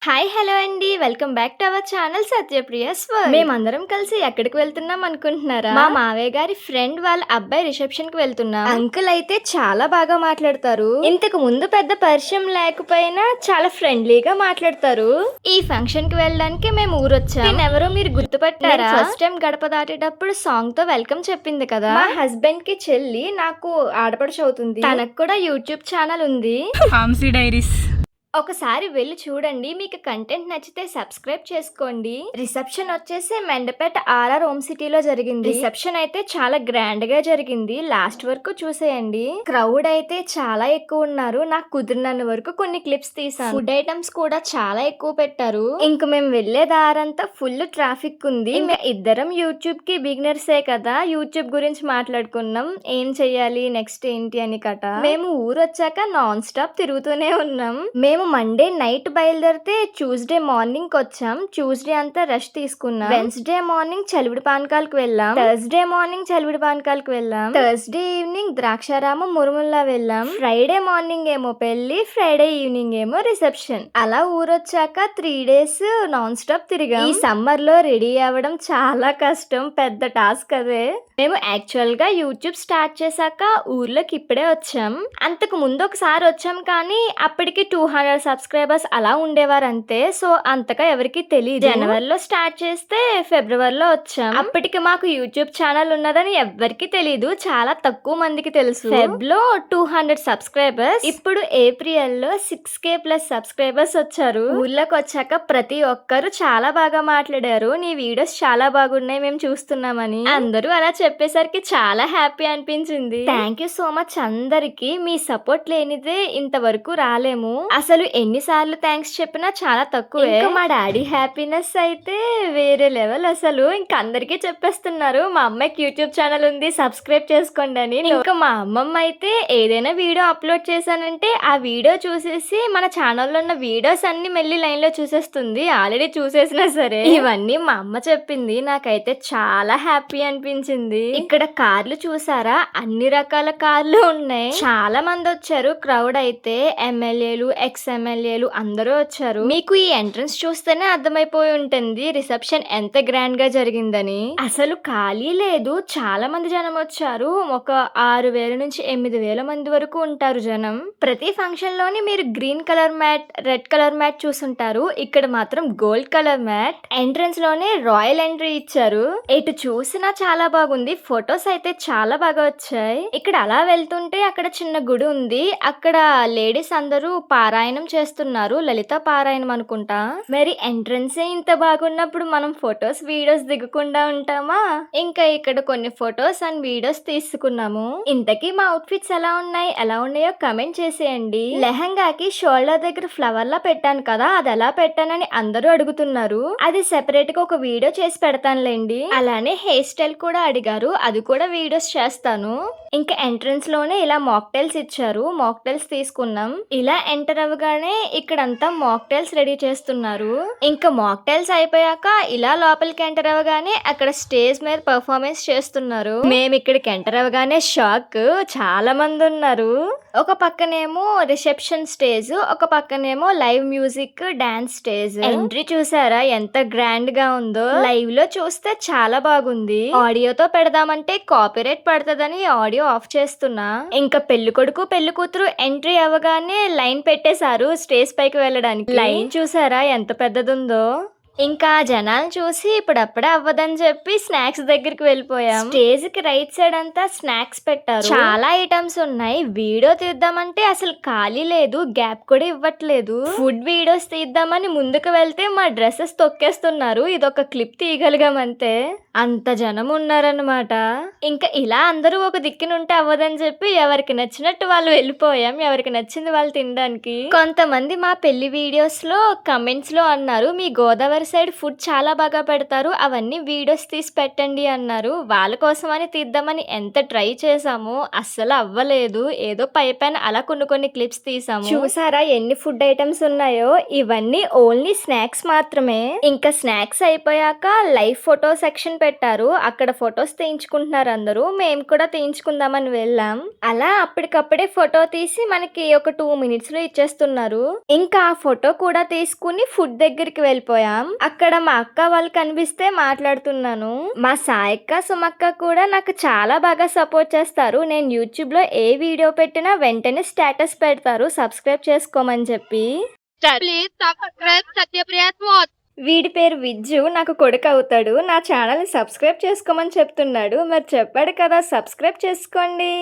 Hi hello అండి. Welcome back to our channel Satyapriya's world. మేమందరం కలిసి ఎక్కడికి వెళ్తున్నాం అనుకుంటున్నారా? మా మావయ్య గారి ఫ్రెండ్ వాళ్ళ అబ్బాయి రిసెప్షన్ కి వెళ్తున్నాం. అంకుల్ అయితే చాలా బాగా మాట్లాడతారు. ఇంతకు ముందు పెద్ద పరిచయం లేకపోయినా చాలా ఫ్రెండ్లీగా మాట్లాడతారు. ఈ ఫంక్షన్ కి వెళ్ళడానికి మేము ఊరొచ్చాం. ఎవరో మీరు గుర్తుపట్టారా? ఫస్ట్ టైం గడప దాటేటప్పుడు సాంగ్ తో వెల్కమ్ చెప్పింది కదా. మా హస్బెండ్ కి చెల్లి, నాకు ఆడపడుచు అవుతుంది. తనకు కూడా యూట్యూబ్ ఛానల్ ఉంది, ఫార్మసీ డైరీస్. ఒకసారి వెళ్ళి చూడండి. మీకు కంటెంట్ నచ్చితే సబ్స్క్రైబ్ చేసుకోండి. రిసెప్షన్ వచ్చేసి మెండపేట ఆర్ఆర్ హోమ్ సిటీలో జరిగింది. రిసెప్షన్ అయితే చాలా గ్రాండ్ గా జరిగింది. లాస్ట్ వరకు చూసేయండి. క్రౌడ్ అయితే చాలా ఎక్కువ ఉన్నారు. నాకు కుదిరినంత వరకు కొన్ని క్లిప్స్ తీసాను. ఫుడ్ ఐటమ్స్ కూడా చాలా ఎక్కువ పెట్టారు. ఇంక మేము వెళ్లే దారంతా ఫుల్ ట్రాఫిక్ ఉంది. ఇంకా ఇద్దరం యూట్యూబ్ కి బిగినర్సే కదా, యూట్యూబ్ గురించి మాట్లాడుకున్నాం. ఏం చెయ్యాలి నెక్స్ట్ ఏంటి అని కట. మేము ఊరు వచ్చాక నాన్ స్టాప్ తిరుగుతూనే ఉన్నాం. మేము మండే నైట్ బయలుదేరితే ట్యూస్డే మార్నింగ్ వచ్చాం. ట్యూస్డే అంతా రెస్ట్ తీసుకున్నాం. వెన్స్డే మార్నింగ్ చలివిడి పానకాలకు వెళ్ళాం. థర్స్డే మార్నింగ్ చలివిడి పానకాలకు వెళ్ళాం. థర్స్డే ఈవినింగ్ ద్రాక్షారామం మురుముల్లా వెళ్ళాం. ఫ్రైడే మార్నింగ్ ఏమో పెళ్లి, ఫ్రైడే ఈవినింగ్ ఏమో రిసెప్షన్. అలా ఊరొచ్చాక 3 days నాన్ స్టాప్ తిరిగాం. ఈ సమ్మర్ లో రెడీ అవ్వడం చాలా కష్టం, పెద్ద టాస్క్ అదే. మేము యాక్చువల్ గా యూట్యూబ్ స్టార్ట్ చేశాక ఊర్లోకి ఇప్పుడే వచ్చాం. అంతకు ముందు ఒకసారి వచ్చాం, కానీ అప్పటికి 200 సబ్స్క్రైబర్స్ అలా ఉండేవారు అంతే. సో అంతగా ఎవరికి తెలియదు. జనవరిలో స్టార్ట్ చేస్తే ఫిబ్రవరిలో వచ్చాం. అప్పటికి మాకు యూట్యూబ్ ఛానల్ ఉన్నదని ఎవ్వరికి తెలియదు, చాలా తక్కువ మందికి తెలుసు. ఫెబ్ లో 200 సబ్స్క్రైబర్స్, ఇప్పుడు ఏప్రిల్ లో 6K+ సబ్స్క్రైబర్స్ వచ్చారు. ఊర్లోకి వచ్చాక ప్రతి ఒక్కరు చాలా బాగా మాట్లాడారు. నీ వీడియోస్ చాలా బాగున్నాయి, మేము చూస్తున్నామని అందరూ అలా చెప్పేసరికి చాలా హ్యాపీ అనిపించింది. థ్యాంక్ యూ సో మచ్ అందరికి. మీ సపోర్ట్ లేనిదే ఇంతవరకు రాలేము. అసలు ఎన్నిసార్లు థ్యాంక్స్ చెప్పినా చాలా తక్కువే. మా డాడీ హ్యాపీనెస్ అయితే వేరే లెవెల్. అసలు ఇంకా అందరికీ చెప్పేస్తున్నారు మా అమ్మాయికి యూట్యూబ్ ఛానల్ ఉంది, సబ్స్క్రైబ్ చేసుకోండి అని. ఇంకా మా అమ్మమ్మ అయితే ఏదైనా వీడియో అప్లోడ్ చేశానంటే ఆ వీడియో చూసేసి మన ఛానల్లో ఉన్న వీడియోస్ అన్ని మళ్ళీ లైన్ లో చూసేస్తుంది, ఆల్రెడీ చూసేసినా సరే. ఇవన్నీ మా అమ్మ చెప్పింది. నాకైతే చాలా హ్యాపీ అనిపించింది. ఇక్కడ కార్లు చూసారా, అన్ని రకాల కార్లు ఉన్నాయి. చాలా మంది వచ్చారు. క్రౌడ్ అయితే ఎమ్మెల్యేలు, ఎమ్మెల్యేలు అందరూ వచ్చారు. మీకు ఈ ఎంట్రన్స్ చూస్తేనే అర్థమైపోయి ఉంటుంది రిసెప్షన్ ఎంత గ్రాండ్ గా జరిగిందని. అసలు ఖాళీ లేదు, చాలా మంది జనం వచ్చారు. ఒక 6,000 నుంచి 8,000 మంది వరకు ఉంటారు జనం. ప్రతి ఫంక్షన్ లోని మీరు green colour mat, red colour mat చూసుంటారు. ఇక్కడ మాత్రం గోల్డ్ కలర్ మ్యాట్. ఎంట్రన్స్ లోనే రాయల్ ఎంట్రీ ఇచ్చారు. ఎటు చూసినా చాలా బాగుంది. ఫొటోస్ అయితే చాలా బాగా వచ్చాయి. ఇక్కడ అలా వెళ్తుంటే అక్కడ చిన్న గుడి ఉంది. అక్కడ లేడీస్ అందరూ పారాయణం చేస్తున్నారు, లలిత పారాయణం అనుకుంటా. మరి ఎంట్రన్సే ఇంత బాగున్నప్పుడు మనం ఫొటోస్ వీడియోస్ దిగకుండా ఉంటామా? ఇంకా ఇక్కడ కొన్ని ఫొటోస్ అండ్ వీడియోస్ తీసుకున్నాము. ఇంతకీ మా అవుట్ఫిట్స్ ఎలా ఉన్నాయో కమెంట్ చేసేయండి. లెహంగాకి షోల్డర్ దగ్గర ఫ్లవర్ లా పెట్టాను కదా, అది ఎలా పెట్టానని అందరూ అడుగుతున్నారు. అది సెపరేట్ గా ఒక వీడియో చేసి పెడతానులేండి. అలానే హెయిర్ స్టైల్ కూడా అడిగారు, అది కూడా వీడియోస్ చేస్తాను. ఇంకా ఎంట్రన్స్ లోనే ఇలా మాక్టైల్స్ ఇచ్చారు, మాక్టైల్స్ తీసుకున్నాం. ఇలా ఎంటర్ అవగానే ఇక్కడంతా మాక్టైల్స్ రెడీ చేస్తున్నారు. ఇంకా మాక్టైల్స్ అయిపోయాక ఇలా లోపలికి ఎంటర్ అవగానే అక్కడ స్టేజ్ మీద పర్ఫార్మెన్స్ చేస్తున్నారు. మేము ఇక్కడికి ఎంటర్ అవగానే షాక్, చాలా మంది ఉన్నారు. ఒక పక్కనేమో రిసెప్షన్ స్టేజ్, ఒక పక్కనేమో live music dance stage. Entry చూసారా ఎంత గ్రాండ్ గా ఉందో. లైవ్ లో చూస్తే చాలా బాగుంది. ఆడియోతో పెడదామంటే కాపీరైట్ పడుతుందని ఆడియో ఆఫ్ చేస్తున్నా. ఇంకా పెళ్లి కొడుకు పెళ్లి కూతురు ఎంట్రీ అవ్వగానే లైన్ పెట్టేశారు స్టేజ్ పైకి వెళ్ళడానికి. లైన్ చూసారా ఎంత పెద్దదుందో. ఇంకా జనాలు చూసి ఇప్పుడప్పుడే అవ్వదని చెప్పి స్నాక్స్ దగ్గరికి వెళ్ళిపోయాం. స్టేజ్ కి రైట్ సైడ్ అంతా స్నాక్స్ పెట్టారు. చాలా ఐటమ్స్ ఉన్నాయి. వీడియో తీద్దామంటే అసలు ఖాళీ లేదు, గ్యాప్ కూడా ఇవ్వట్లేదు. ఫుడ్ వీడియోస్ తీద్దామని ముందుకు వెళ్తే మా డ్రెస్సెస్ తొక్కేస్తున్నారు. ఇదొక క్లిప్ తీయగలిగామంతే, అంత జనం ఉన్నారన్నమాట. ఇంకా ఇలా అందరూ ఒక దిక్కునుంటే అవ్వదని చెప్పి ఎవరికి నచ్చినట్టు వాళ్ళు వెళ్ళిపోయాం, ఎవరికి నచ్చింది వాళ్ళు తినడానికి. కొంతమంది మా పెళ్లి వీడియోస్ లో కమెంట్స్ లో అన్నారు, మీ గోదావరి సైడ్ ఫుడ్ చాలా బాగా పెడతారు. అవన్నీ వీడియోస్ తీసి పెట్టండి అన్నారు. వాళ్ళ కోసమని తీద్దామని ఎంత ట్రై చేసామో అస్సలు అవ్వలేదు. ఏదో పైన అలా కొన్ని క్లిప్స్ తీసాము. చూసారా ఎన్ని ఫుడ్ ఐటమ్స్ ఉన్నాయో? ఇవన్నీ ఓన్లీ స్నాక్స్ మాత్రమే. ఇంకా స్నాక్స్ అయిపోయాక లైవ్ ఫోటో సెక్షన్ పెట్టారు. అక్కడ ఫొటోస్ తీయించుకుంటున్నారు అందరూ. మేము కూడా తీయించుకుందామని వెళ్ళాం. అలా అప్పటికప్పుడే ఫోటో తీసి మనకి ఒక 2 మినిట్స్ లో ఇచ్చేస్తున్నారు. ఇంకా ఆ ఫోటో కూడా తీసుకుని ఫుడ్ దగ్గరికి వెళ్ళిపోయాం. అక్కడ మా అక్క వాళ్ళు కనిపిస్తే మాట్లాడుతున్నాను. మా సాయక్క సుమక్క కూడా నాకు చాలా బాగా సపోర్ట్ చేస్తారు. నేను యూట్యూబ్ లో ఏ వీడియో పెట్టినా వెంటనే స్టేటస్ పెడతారు సబ్స్క్రైబ్ చేసుకోమని చెప్పి. Please subscribe Satyapriya sports. వీడి పేరు విజ్జు, నాకు కొడుకు అవుతాడు. నా ఛానల్ ని సబ్స్క్రైబ్ చేసుకోమని చెప్తున్నాడు. మరి చెప్పాడు కదా సబ్స్క్రైబ్ చేసుకోండి.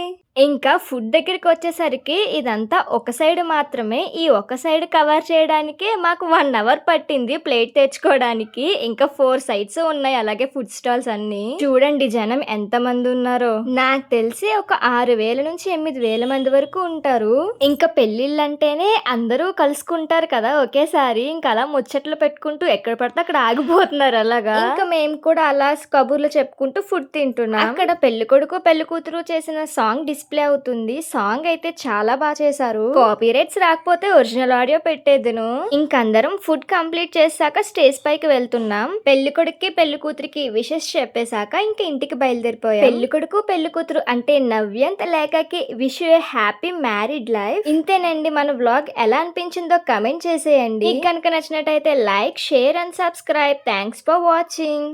ఇంకా ఫుడ్ దగ్గరికి వచ్చేసరికి ఇదంతా ఒక సైడ్ మాత్రమే. ఈ ఒక సైడ్ కవర్ చేయడానికి మాకు 1 అవర్ పట్టింది ప్లేట్ తెచ్చుకోవడానికి. ఇంకా 4 సైడ్స్ ఉన్నాయి అలాగే ఫుడ్ స్టాల్స్ అన్ని. చూడండి జనం ఎంత మంది ఉన్నారో. నాకు తెలిసి ఒక 6,000 నుంచి 8,000 మంది వరకు ఉంటారు. ఇంకా పెళ్లిళ్ళు అంటేనే అందరూ కలుసుకుంటారు కదా ఒకేసారి. ఇంకా అలా ముచ్చట్లు పెట్టుకుంటూ ఎక్కడ పడితే అక్కడ ఆగిపోతున్నారు అలాగా. ఇంకా మేము కూడా అలా కబుర్లు చెప్పుకుంటూ ఫుడ్ తింటున్నాం. అక్కడ పెళ్లి కొడుకు పెళ్లి కూతురు చేసిన సాంగ్ డిస్ప్లే అవుతుంది. సాంగ్ అయితే చాలా బాగా చేశారు. కాపీ రైట్స్ రాకపోతే ఒరిజినల్ ఆడియో పెట్టేదును. ఇంకందరం ఫుడ్ కంప్లీట్ చేశాక స్టేజ్ పైకి వెళ్తున్నాం. పెళ్లి కొడుక్కి పెళ్లి కూతురికి విషెస్ చెప్పేశాక ఇంకా ఇంటికి బయలుదేరిపోయాం. పెళ్లి కొడుకు పెళ్లి కూతురు అంటే నవ్యంత్ లేఖకి wish you a happy married life. ఇంతేనండి మన వ్లాగ్. ఎలా అనిపించిందో కమెంట్ చేసేయండి. కనుక నచ్చినట్టయితే like share and subscribe. Thanks for watching.